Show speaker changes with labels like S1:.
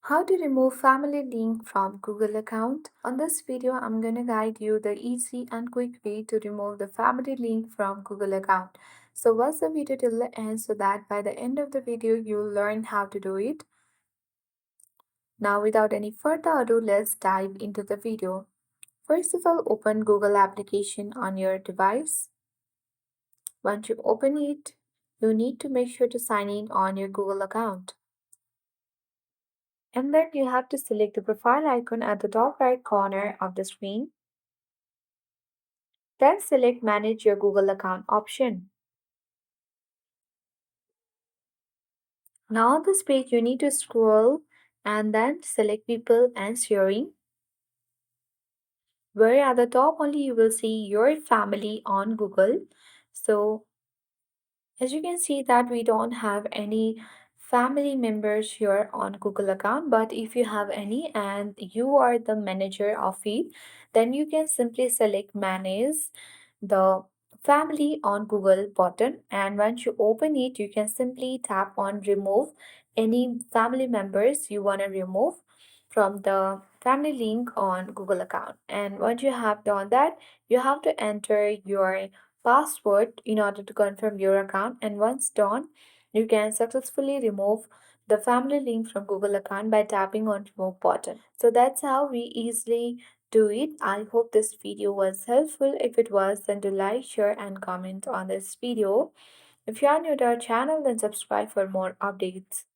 S1: How to remove family link from Google account. On this video, I'm going to guide you the easy and quick way to remove the family link from Google account. So watch the video till the end so that by the end of the video, you'll learn how to do it. Now without any further ado, let's dive into the video. First of all, open Google application on your device. Once you open it, you need to make sure to sign in on your Google account. And then you have to select the profile icon at the top right corner of the screen. Then select Manage your Google account option. Now on this page you need to scroll and then select People and Sharing, where at the top only you will see your family on Google. So as you can see that we don't have any family members here on Google account, but if you have any and you are the manager of it, then you can simply select Manage the family on Google button, and once you open it you can simply tap on remove any family members you want to remove from the family link on Google account. And once you have done that, you have to enter your password in order to confirm your account, and once done you can successfully remove the family link from Google account by tapping on remove button. So that's how we easily do it. I hope this video was helpful. If it was, then do like, share and comment on this video. If you are new to our channel, then subscribe for more updates.